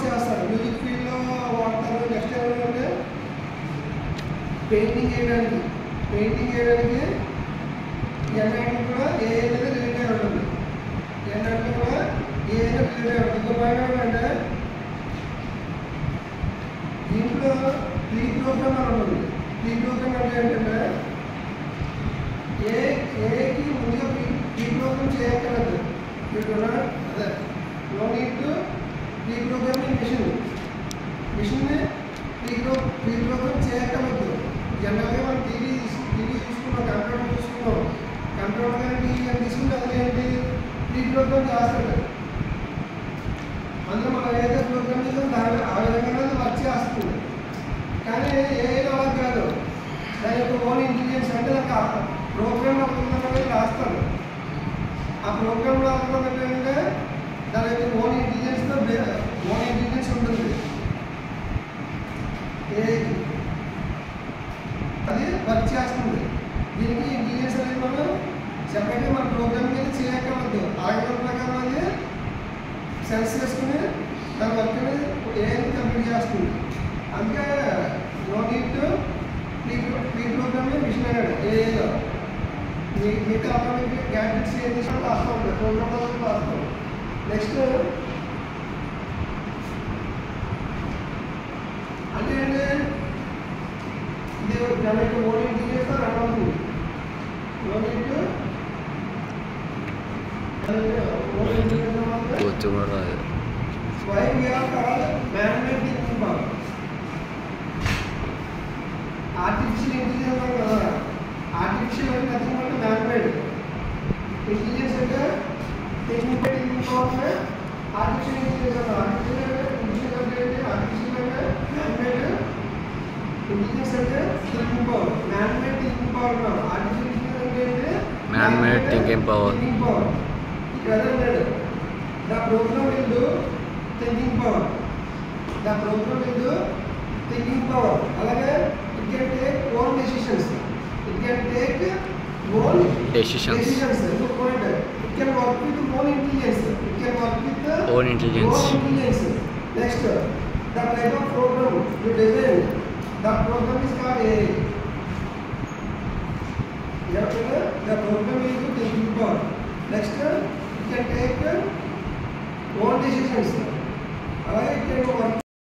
చేస్తారు, మ్యూజిక్ ఫీల్డ్లో వాడతారు. నెక్స్ట్ ఏమంటే పెయింటింగ్ వేయడానికి ఎన్ఐటి కూడా ఏ అనేది రిలేట్ అయి ఉంటుంది. ఎన్ఐటి కూడా ఏ అనేది రిలేట్ అయి ఉంటుంది. ఇంకో పాయింట్ ఏంటంటే దీంట్లో ప్రీ ప్రోగ్రామ్ అని ఉంటుంది. ప్రీ ప్రోగ్రామ్ అంటే ఏంటంటే ఏకి ముందుగా ప్రీ ప్రోగ్రామ్ చేయక్కర్లేదు. అదే no need to pre programming మిషన్ని ప్రీ ప్రోగ్రామ్ చేయక్కర్లేదు. జనరల్గా మనం టీవీ చూసుకున్నాం, కంప్యూటర్ చూసుకున్నాం. కంప్యూటర్ కానీ టీవీ కానీ తీసుకుంటే అది ఏంటి ప్రీ ప్రోగ్రామ్ చేస్తాడు. అందులో మనం ఏదైతే ప్రోగ్రామ్ చేస్తాం దాని ఆ విధంగా వర్క్ చేస్తుంది. కానీ ఏదో అలా కాదు, దాని యొక్క ఓన్ ఇంటెలిజెన్స్ అంటే దానికి ప్రోగ్రామ్ అవుతుందని రాస్తాడు. ఆ ప్రోగ్రామ్లో అర్థం ఏంటంటే దాని యొక్క ఓన్ ఇంటెలిజెన్స్ ఉంటుంది. అది వర్క్ చేస్తుంది. దీనికి ఇంటెలిజెన్స్ అనేది మనం సెపరేట్గా మన ప్రోగ్రామ్ మీద చేయక్కర్వద్దు. ఆర్డర్ ప్రకారం అది సెన్స్ చేసుకుని దాని వర్క్ అనేది ఏది కంప్లీట్ చేస్తుంది. అందుకే no need to pre programming machine అన్నాడు. ఏదో మీకు ఆటోమేటిక్ గ్యాడ్జెట్స్ ఏం చేసినా రాస్తూ ఉంటాయి, ప్రోగ్రామ్లో రాస్తూ. నెక్స్ట్ అంటే ఇది దానికి ఓన్ ఇంటెలిజెన్స్ రన్ అవుతుంది. No need to why we are called man-made thinking power. Artificial intelligence is not artificial and nothing but man-made. Intelligence is thinking power में artificial intelligence है. Artificial and man-made intelligence है thinking power. Man-made thinking power ना. Artificial intelligence है man-made thinking power. The program will do thinking power. The program will do thinking power. Alage it can take own decisions. It can take own decisions. Good point. It can work with own intelligence. It can work with own intelligence. Next, the type of program you design. The program is called AI. The program will do thinking power. Next, it can take own decisions.